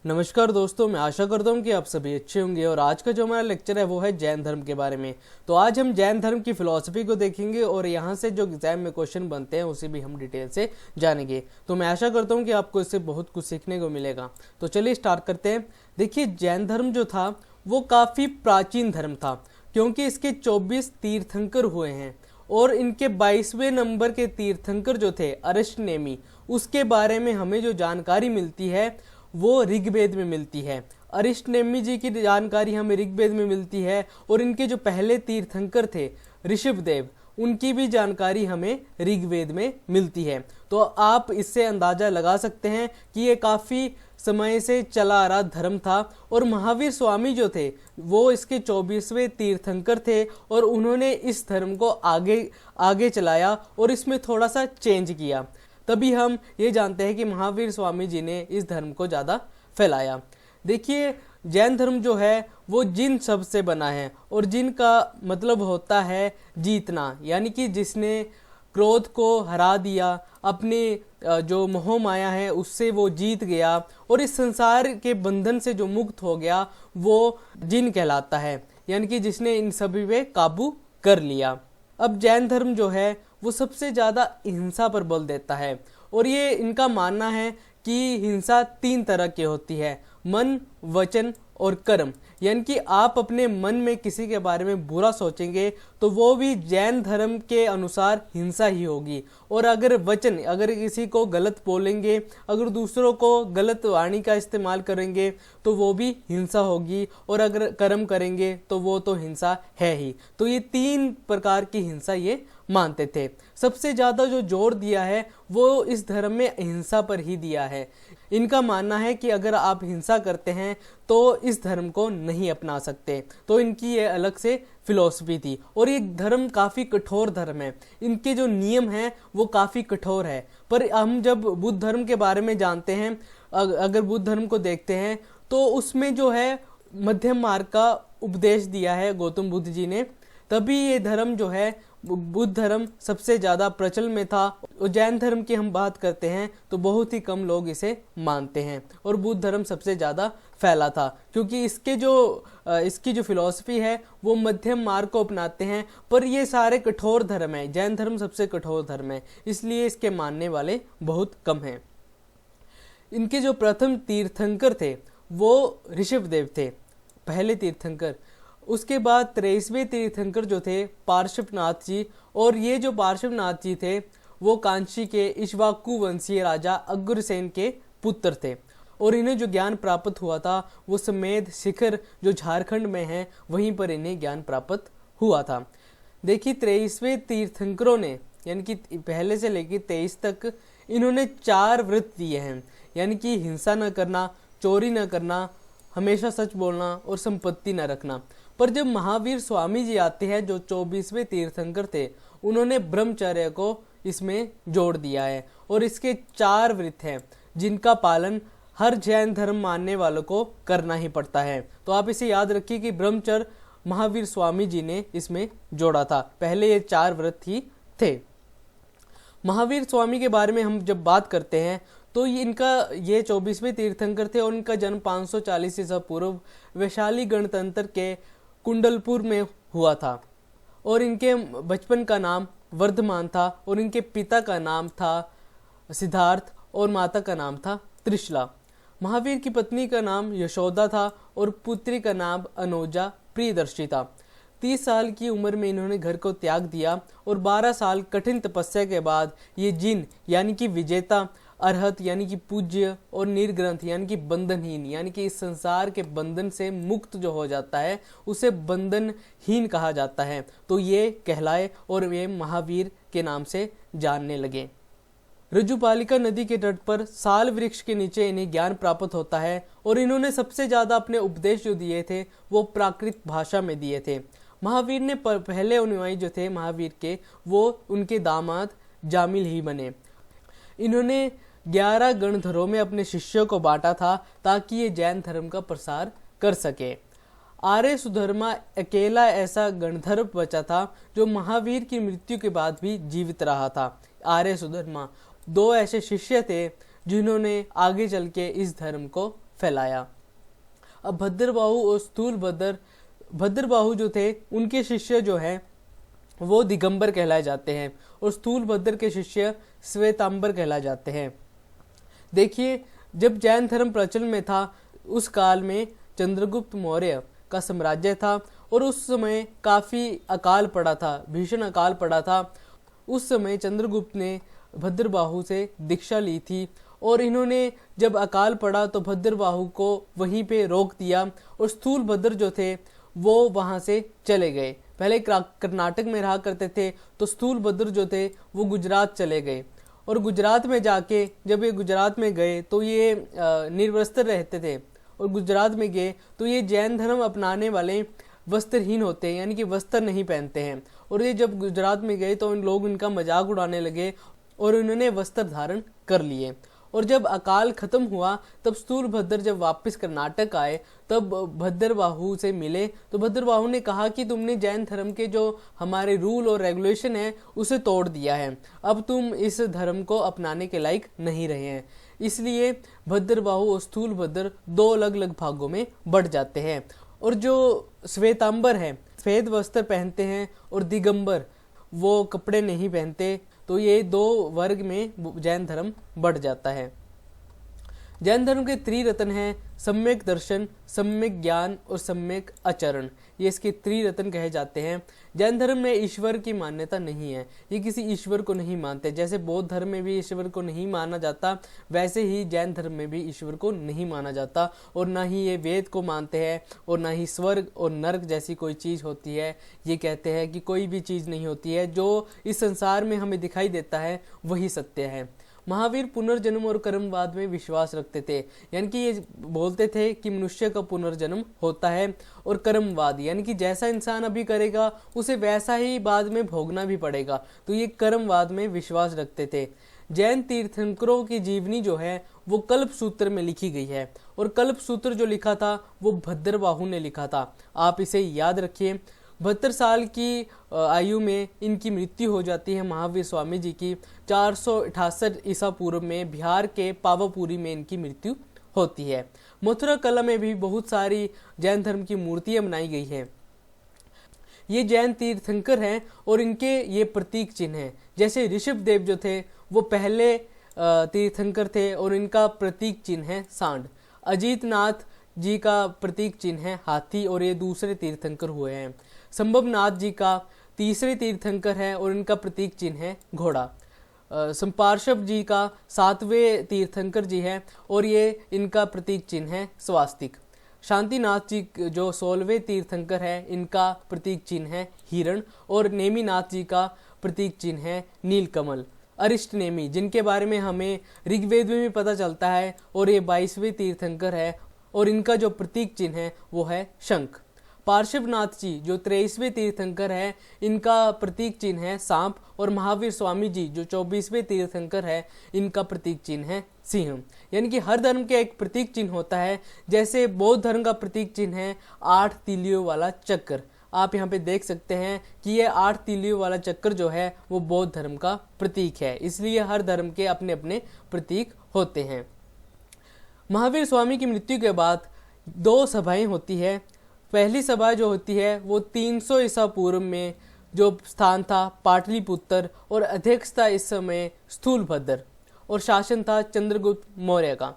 नमस्कार दोस्तों, मैं आशा करता हूँ कि आप सभी अच्छे होंगे। और आज का जो हमारा लेक्चर है वो है जैन धर्म के बारे में। तो आज हम जैन धर्म की फिलॉसफी को देखेंगे और यहाँ से जो एग्जाम में क्वेश्चन बनते हैं उसे भी हम डिटेल से जानेंगे। तो मैं आशा करता हूँ कि आपको इससे बहुत कुछ सीखने को मिलेगा। तो चलिए स्टार्ट करते हैं। देखिए, जैन धर्म जो था वो काफ़ी प्राचीन धर्म था, क्योंकि इसके 24 तीर्थंकर हुए हैं और इनके 22वें नंबर के तीर्थंकर जो थे अरिष्टनेमी, उसके बारे में हमें जो जानकारी मिलती है वो ऋग्वेद में मिलती है। अरिष्टनेमी जी की जानकारी हमें ऋग्वेद में मिलती है और इनके जो पहले तीर्थंकर थे ऋषभदेव, उनकी भी जानकारी हमें ऋग्वेद में मिलती है। तो आप इससे अंदाजा लगा सकते हैं कि ये काफ़ी समय से चला आ रहा धर्म था। और महावीर स्वामी जो थे वो इसके 24वें तीर्थंकर थे और उन्होंने इस धर्म को आगे आगे चलाया और इसमें थोड़ा सा चेंज किया। तभी हम ये जानते हैं कि महावीर स्वामी जी ने इस धर्म को ज़्यादा फैलाया। देखिए, जैन धर्म जो है वो जिन शब्द से बना है और जिन का मतलब होता है जीतना, यानी कि जिसने क्रोध को हरा दिया, अपने जो मोह माया है उससे वो जीत गया और इस संसार के बंधन से जो मुक्त हो गया वो जिन कहलाता है, यानी कि जिसने इन सभी पे काबू कर लिया। अब जैन धर्म जो है वो सबसे ज़्यादा हिंसा पर बल देता है और ये इनका मानना है कि हिंसा 3 तरह की होती है, मन, वचन और कर्म। यानी कि आप अपने मन में किसी के बारे में बुरा सोचेंगे तो वो भी जैन धर्म के अनुसार हिंसा ही होगी। और अगर वचन, अगर किसी को गलत बोलेंगे, अगर दूसरों को गलत वाणी का इस्तेमाल करेंगे तो वो भी हिंसा होगी। और अगर कर्म करेंगे तो वो तो हिंसा है ही। तो ये 3 प्रकार की हिंसा ये मानते थे। सबसे ज़्यादा जो जोर दिया है वो इस धर्म में हिंसा पर ही दिया है। इनका मानना है कि अगर आप हिंसा करते हैं तो इस धर्म को नहीं अपना सकते। तो इनकी ये अलग से फिलॉसफी थी और ये धर्म काफ़ी कठोर धर्म है। इनके जो नियम हैं वो काफ़ी कठोर है। पर हम जब बुद्ध धर्म के बारे में जानते हैं, अगर बुद्ध धर्म को देखते हैं तो उसमें जो है मध्यम मार्ग का उपदेश दिया है गौतम बुद्ध जी ने। तभी ये धर्म जो है बुद्ध धर्म सबसे ज़्यादा प्रचलन में था। और जैन धर्म की हम बात करते हैं तो बहुत ही कम लोग इसे मानते हैं और बुद्ध धर्म सबसे ज़्यादा फैला था, क्योंकि इसकी जो फिलॉसफी है वो मध्यम मार्ग को अपनाते हैं। पर ये सारे कठोर धर्म है, जैन धर्म सबसे कठोर धर्म है, इसलिए इसके मानने वाले बहुत कम हैं। इनके जो प्रथम तीर्थंकर थे वो ऋषभदेव थे, पहले तीर्थंकर। उसके बाद 23वें तीर्थंकर जो थे पार्श्वनाथ जी। और ये जो पार्श्वनाथ जी थे वो कांची के इक्ष्वाकु वंशीय राजा अग्रसेन के पुत्र थे। और इन्हें जो ज्ञान प्राप्त हुआ था वो समेध शिखर जो झारखंड में है वहीं पर इन्हें ज्ञान प्राप्त हुआ था। देखिए, 23वें तीर्थंकरों ने, यानी कि पहले से लेकर 23 तक, इन्होंने 4 व्रत दिए हैं, यानी कि हिंसा न करना, चोरी न करना, हमेशा सच बोलना और संपत्ति न रखना। पर जब महावीर स्वामी जी आते हैं जो 24वें तीर्थंकर थे, उन्होंने ब्रह्मचर्य को इसमें जोड़ दिया है। और इसके 4 व्रत हैं जिनका पालन हर जैन धर्म मानने वालों को करना ही पड़ता है। तो आप इसे याद रखिए कि ब्रह्मचर्य महावीर स्वामी जी ने इसमें जोड़ा था। पहले ये 4 व्रत ही थे। महावीर स्वामी के बारे में हम जब बात करते हैं तो ये 24वें तीर्थंकर थे और इनका जन्म 540 ईसा पूर्व वैशाली गणतंत्र के कुंडलपुर में हुआ था। और इनके बचपन का नाम वर्धमान था और इनके पिता का नाम था सिद्धार्थ और माता का नाम था त्रिशला। महावीर की पत्नी का नाम यशोदा था और पुत्री का नाम अनुजा प्रियदर्शी था। 30 साल की उम्र में इन्होंने घर को त्याग दिया और 12 साल कठिन तपस्या के बाद ये जिन, यानी कि विजेता, अरहत यानी कि पूज्य, और निर्ग्रंथ यानी कि बंधनहीन, यानी कि इस संसार के बंधन से मुक्त जो हो जाता है उसे बंधनहीन कहा जाता है। तो ये कहलाए और ये महावीर के नाम से जानने लगे। रज्जुपालिका नदी के तट पर साल वृक्ष के नीचे इन्हें ज्ञान प्राप्त होता है और इन्होंने सबसे ज़्यादा अपने उपदेश जो दिए थे वो प्राकृत भाषा में दिए थे। महावीर ने पहले अनुयायी जो थे महावीर के, वो उनके दामाद जामिल ही बने। इन्होंने 11 गणधरों में अपने शिष्यों को बांटा था ताकि ये जैन धर्म का प्रसार कर सके। आर्य सुधर्मा अकेला ऐसा गणधर बचा था जो महावीर की मृत्यु के बाद भी जीवित रहा था। आर्य सुधर्मा 2 ऐसे शिष्य थे जिन्होंने आगे चल के इस धर्म को फैलाया। अब भद्रबाहु और स्थूल भद्रबाहु जो थे उनके शिष्य जो हैं वो दिगंबर कहलाए जाते हैं और स्थूल भद्र के शिष्य श्वेतांबर कहलाए जाते हैं। देखिए, जब जैन धर्म प्रचलन में था उस काल में चंद्रगुप्त मौर्य का साम्राज्य था और उस समय काफ़ी अकाल पड़ा था, भीषण अकाल पड़ा था। उस समय चंद्रगुप्त ने भद्रबाहु से दीक्षा ली थी और इन्होंने जब अकाल पड़ा तो भद्रबाहु को वहीं पे रोक दिया और स्थूल भद्र जो थे वो वहाँ से चले गए। पहले कर्नाटक में रहा करते थे तो स्थूल भद्र जो थे वो गुजरात चले गए और गुजरात में जाके जब ये गुजरात में गए तो ये निर्वस्त्र रहते थे और गुजरात में गए तो ये जैन धर्म अपनाने वाले वस्त्रहीन होते हैं, यानी कि वस्त्र नहीं पहनते हैं। और ये जब गुजरात में गए तो उन लोग उनका मजाक उड़ाने लगे और उन्होंने वस्त्र धारण कर लिए। और जब अकाल खत्म हुआ तब स्थूल भद्र जब वापस कर्नाटक आए तब भद्रबाहु से मिले तो भद्रबाहु ने कहा कि तुमने जैन धर्म के जो हमारे रूल और रेगुलेशन है उसे तोड़ दिया है, अब तुम इस धर्म को अपनाने के लायक नहीं रहे हैं। इसलिए भद्रबाहु और स्थूल भद्र दो अलग अलग भागों में बढ़ जाते हैं। और जो श्वेतांबर है सफेद वस्त्र पहनते हैं और दिगंबर वो कपड़े नहीं पहनते, तो ये दो वर्ग में जैन धर्म बढ़ जाता है। जैन धर्म के त्रिरत्न हैं सम्यक दर्शन, सम्यक ज्ञान और सम्यक आचरण। ये इसके त्रिरत्न कहे जाते हैं। जैन धर्म में ईश्वर की मान्यता नहीं है, ये किसी ईश्वर को नहीं मानते। जैसे बौद्ध धर्म में भी ईश्वर को नहीं माना जाता वैसे ही जैन धर्म में भी ईश्वर को नहीं माना जाता और ना ही ये वेद को मानते हैं और ना ही स्वर्ग और नर्क जैसी कोई चीज़ होती है। ये कहते हैं कि कोई भी चीज़ नहीं होती है, जो इस संसार में हमें दिखाई देता है वही सत्य है। महावीर पुनर्जन्म और कर्मवाद में विश्वास रखते थे, यानी कि ये बोलते थे कि मनुष्य का पुनर्जन्म होता है। और कर्मवाद यानी कि जैसा इंसान अभी करेगा उसे वैसा ही बाद में भोगना भी पड़ेगा, तो ये कर्मवाद में विश्वास रखते थे। जैन तीर्थंकरों की जीवनी जो है वो कल्प सूत्र में लिखी गई है और कल्प सूत्र जो लिखा था वो भद्रबाहु ने लिखा था। आप इसे याद रखिए। 72 साल की आयु में इनकी मृत्यु हो जाती है महावीर स्वामी जी की। 468 ईसा पूर्व में बिहार के पावापुरी में इनकी मृत्यु होती है। मथुरा कला में भी बहुत सारी जैन धर्म की मूर्तियां बनाई गई हैं। ये जैन तीर्थंकर हैं और इनके ये प्रतीक चिन्ह हैं। जैसे ऋषभ देव जो थे वो पहले तीर्थंकर थे और इनका प्रतीक चिन्ह है सांड। अजीत नाथ जी का प्रतीक चिन्ह है हाथी और ये दूसरे तीर्थंकर हुए हैं। संभवनाथ जी का तीसरे तीर्थंकर है और इनका प्रतीक चिन्ह है घोड़ा। संपार्श्व जी का 7वें तीर्थंकर जी है और ये इनका प्रतीक चिन्ह है स्वास्तिक। शांतिनाथ जी जो 16वें तीर्थंकर है इनका प्रतीक चिन्ह है हिरण और नेमीनाथ जी का प्रतीक चिन्ह है नीलकमल। अरिष्ट नेमी जिनके बारे में हमें ऋग्वेद में भी पता चलता है और ये 22वें तीर्थंकर है और इनका जो प्रतीक चिन्ह है वो है शंख। पार्श्वनाथ जी जो 23वें तीर्थंकर है इनका प्रतीक चिन्ह है सांप और महावीर स्वामी जी जो 24वें तीर्थंकर है इनका प्रतीक चिन्ह है सिंह। यानी कि हर धर्म के एक प्रतीक चिन्ह होता है। जैसे बौद्ध धर्म का प्रतीक चिन्ह है 8 तीलियों वाला चक्र। आप यहाँ पे देख सकते हैं कि ये 8 तीलियों वाला चक्र जो है वो बौद्ध धर्म का प्रतीक है। इसलिए हर धर्म के अपने अपने प्रतीक होते हैं। महावीर स्वामी की मृत्यु के बाद 2 सभाएं होती है। पहली सभा जो होती है वो 300 ईसा पूर्व में जो स्थान था पाटलिपुत्र और अध्यक्ष था इस समय स्थूलभद्र और शासन था चंद्रगुप्त मौर्य का।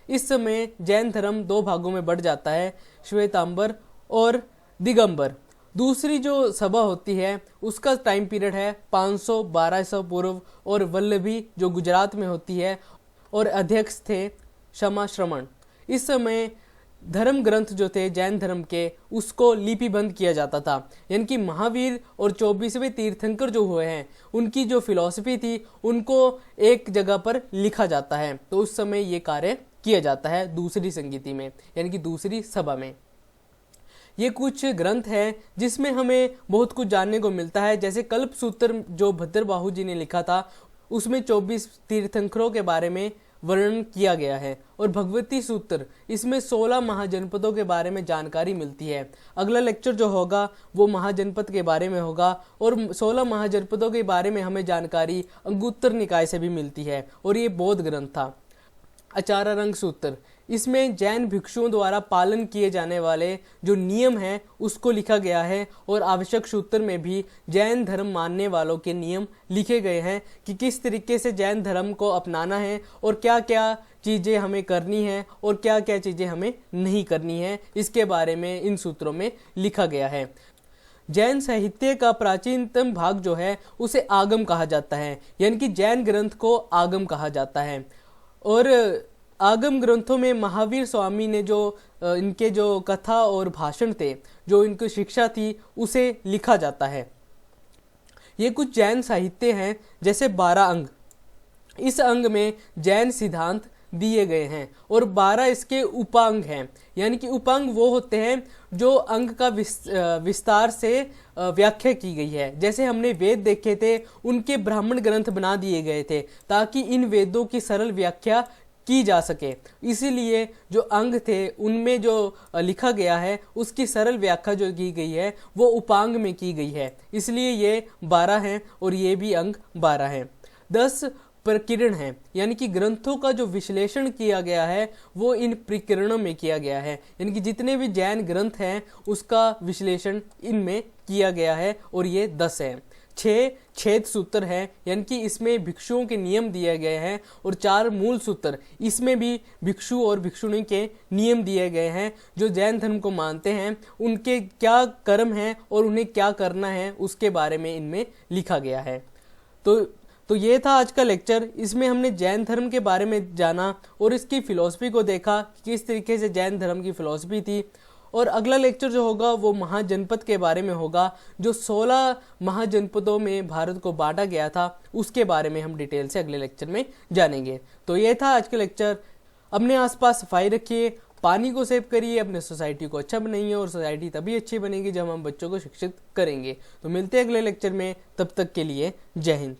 इस समय जैन धर्म 2 भागों में बढ़ जाता है, श्वेतांबर और दिगंबर। दूसरी जो सभा होती है उसका टाइम पीरियड है 512 ईसा पूर्व और वल्लभी जो गुजरात में होती है और अध्यक्ष थे क्षमा श्रमण। इस समय धर्म ग्रंथ जो थे जैन धर्म के उसको लिपिबंद किया जाता था, यानी कि महावीर और 24वें तीर्थंकर जो हुए हैं उनकी जो फिलॉसफी थी उनको एक जगह पर लिखा जाता है। तो उस समय ये कार्य किया जाता है दूसरी संगीति में, यानी कि दूसरी सभा में। ये कुछ ग्रंथ हैं जिसमें हमें बहुत कुछ जानने को मिलता है। जैसे कल्प सूत्र जो भद्रबाहु जी ने लिखा था उसमें 24 तीर्थंकरों के बारे में वर्णन किया गया है और भगवती सूत्र इसमें 16 महाजनपदों के बारे में जानकारी मिलती है। अगला लेक्चर जो होगा वो महाजनपद के बारे में होगा और 16 महाजनपदों के बारे में हमें जानकारी अंगुत्तर निकाय से भी मिलती है और ये बौद्ध ग्रंथ था। आचार्य रंग सूत्र इसमें जैन भिक्षुओं द्वारा पालन किए जाने वाले जो नियम हैं उसको लिखा गया है और आवश्यक सूत्र में भी जैन धर्म मानने वालों के नियम लिखे गए हैं कि किस तरीके से जैन धर्म को अपनाना है और क्या क्या चीज़ें हमें करनी है और क्या क्या चीज़ें हमें नहीं करनी है, इसके बारे में इन सूत्रों में लिखा गया है। जैन साहित्य का प्राचीनतम भाग जो है उसे आगम कहा जाता है, यानी कि जैन ग्रंथ को आगम कहा जाता है। और आगम ग्रंथों में महावीर स्वामी ने जो इनके जो कथा और भाषण थे, जो इनकी शिक्षा थी, उसे लिखा जाता है। ये कुछ जैन साहित्य हैं, जैसे 12 अंग। इस अंग में जैन सिद्धांत दिए गए हैं और 12 इसके उपांग हैं, यानी कि उपांग वो होते हैं जो अंग का विस्तार से व्याख्या की गई है। जैसे हमने वेद देखे थे, उनके ब्राह्मण ग्रंथ बना दिए गए थे ताकि इन वेदों की सरल व्याख्या की जा सके। इसीलिए जो अंग थे उनमें जो लिखा गया है उसकी सरल व्याख्या जो की गई है वो उपांग में की गई है, इसलिए ये 12 हैं और ये भी अंग 12 हैं। 10 प्रकीर्ण हैं, यानी कि ग्रंथों का जो विश्लेषण किया गया है वो इन प्रकीर्णों में किया गया है, यानी कि जितने भी जैन ग्रंथ हैं उसका विश्लेषण इनमें किया गया है और ये 10 हैं। 6 छेद सूत्र हैं, यानी कि इसमें भिक्षुओं के नियम दिए गए हैं और 4 मूल सूत्र, इसमें भी भिक्षु और भिक्षुणी के नियम दिए गए हैं। जो जैन धर्म को मानते हैं उनके क्या कर्म हैं और उन्हें क्या करना है उसके बारे में इनमें लिखा गया है। तो ये था आज का लेक्चर। इसमें हमने जैन धर्म के बारे में जाना और इसकी फ़िलॉसफी को देखा कि किस तरीके से जैन धर्म की फ़िलॉसफी थी। और अगला लेक्चर जो होगा वो महाजनपद के बारे में होगा, जो 16 महाजनपदों में भारत को बांटा गया था, उसके बारे में हम डिटेल से अगले लेक्चर में जानेंगे। तो ये था आज का लेक्चर। अपने आसपास सफाई रखिए, पानी को सेव करिए, अपने सोसाइटी को अच्छा बनाइए और सोसाइटी तभी अच्छी बनेगी जब हम बच्चों को शिक्षित करेंगे। तो मिलते हैं अगले लेक्चर में, तब तक के लिए जय हिंद।